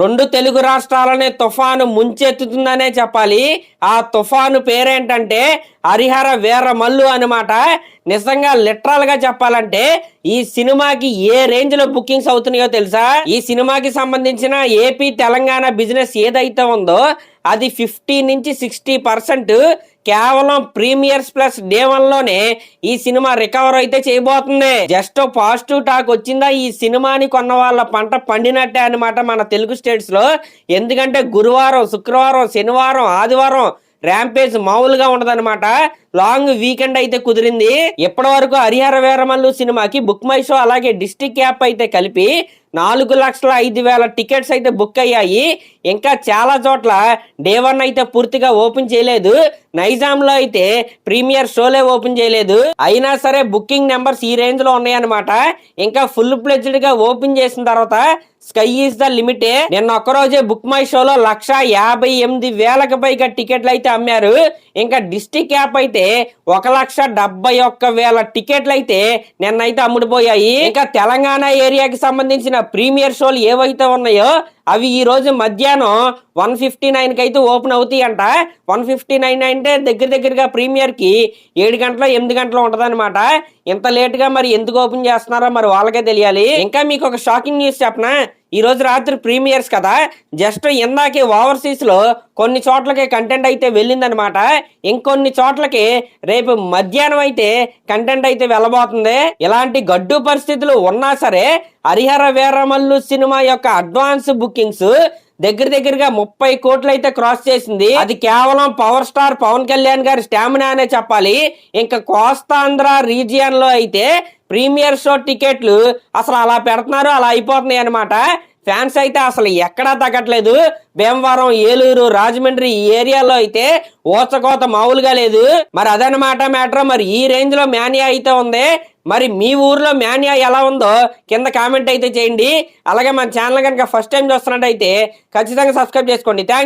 రెండు తెలుగు రాష్ట్రాలనే తుఫాను ముంచెత్తుతుందనే చెప్పాలి. ఆ తుఫాను పేరేంటంటే హరిహర వీరమల్లు అనమాట. నిజంగా లిటరల్ గా చెప్పాలంటే ఈ సినిమాకి ఏ రేంజ్ లో బుకింగ్స్ అవుతున్నాయో తెలుసా? ఈ సినిమాకి సంబంధించిన ఏపీ తెలంగాణ బిజినెస్ ఏదైతే ఉందో అది 50 నుంచి 60% కేవలం ప్రీమియర్స్ ప్లస్ డే 1 లోనే ఈ సినిమా రికవర్ అయితే చేయబోతుంది. జస్ట్ పాజిటివ్ టాక్ వచ్చిందా ఈ సినిమాని కొన్న వాళ్ళ పంట పండినట్టే అనమాట మన తెలుగు స్టేట్స్ లో. ఎందుకంటే గురువారం, శుక్రవారం, శనివారం, ఆదివారం ర్యాంపేజ్ మామూలుగా ఉండదన్నమాట. లాంగ్ వీకెండ్ అయితే కుదిరింది. ఇప్పటి వరకు హరిహర వీరమల్లు సినిమాకి బుక్ మై షో అలాగే డిస్ట్రిక్ట్ యాప్ అయితే కలిపి 4,05,000 టికెట్స్ అయితే బుక్ అయ్యాయి. ఇంకా చాలా చోట్ల డే 1 అయితే పూర్తిగా ఓపెన్ చేయలేదు. నైజాంలో అయితే ప్రీమియర్ షోలే ఓపెన్ చేయలేదు. అయినా సరే బుకింగ్ నెంబర్స్ ఈ రేంజ్ లో ఉన్నాయన్నమాట. ఇంకా ఫుల్ ప్లెజ్డ్ గా ఓపెన్ చేసిన తర్వాత స్కై ఈస్ ద లిమిటే. నిన్న ఒక్కరోజే బుక్ మై షోలో 1,58,000కి పైగా టికెట్లు అయితే అమ్మారు. ఇంకా డిస్ట్రిక్ట్ యాప్ అయితే 1,71,000 టికెట్లు అయితే నిన్నైతే అమ్ముడుపోయాయి. ఇంకా తెలంగాణ ఏరియాకి సంబంధించిన ప్రీమియర్ షోలు ఏవైతే ఉన్నాయో అవి ఈ రోజు మధ్యాహ్నం 1:59కి అయితే ఓపెన్ అవుతాయి అంట. 1:59 అంటే దగ్గరగా ప్రీమియర్ కి 7 గంటలు 8 గంటలు ఉంటది అనమాట. ఇంత లేట్ గా మరి ఎందుకు ఓపెన్ చేస్తున్నారో మరి వాళ్ళకే తెలియాలి. ఇంకా మీకు ఒక షాకింగ్ న్యూస్ చెప్పనా? ఈ రోజు రాత్రి ప్రీమియర్స్ కదా, జస్ట్ ఇందాకే ఓవర్సీస్ లో కొన్ని చోట్లకి కంటెంట్ అయితే వెళ్ళిందనమాట. ఇంకొన్ని చోట్లకి రేపు మధ్యాహ్నం అయితే కంటెంట్ అయితే వెళ్ళబోతుంది. ఇలాంటి గడ్డు పరిస్థితులు ఉన్నా సరే హరిహర వీరమల్లు సినిమా యొక్క అడ్వాన్స్ బుకింగ్స్ దగ్గరగా 30 కోట్లు అయితే క్రాస్ చేసింది. అది కేవలం పవర్ స్టార్ పవన్ కళ్యాణ్ గారి స్టామినా అనే చెప్పాలి. ఇంకా కోస్తాంధ్ర రీజియన్ లో అయితే ప్రీమియర్ షో టికెట్లు అసలు అలా పెడుతున్నారు, అలా అయిపోతున్నాయి అనమాట. ఫ్యాన్స్ అయితే అసలు ఎక్కడా తగ్గట్లేదు. భీమవరం, ఏలూరు, రాజమండ్రి ఈ ఏరియాలో అయితే ఓచకోత మామూలుగా లేదు. మరి అదనమాట మ్యాటర్. మరి ఈ రేంజ్ లో మ్యానియా అయితే ఉంది. మరి మీ ఊర్లో మ్యానియా ఎలా ఉందో కింద కామెంట్ అయితే చేయండి. అలాగే మన ఛానల్ కనుక ఫస్ట్ టైం చూస్తున్నట్టయితే ఖచ్చితంగా సబ్స్క్రైబ్ చేసుకోండి. Thank you.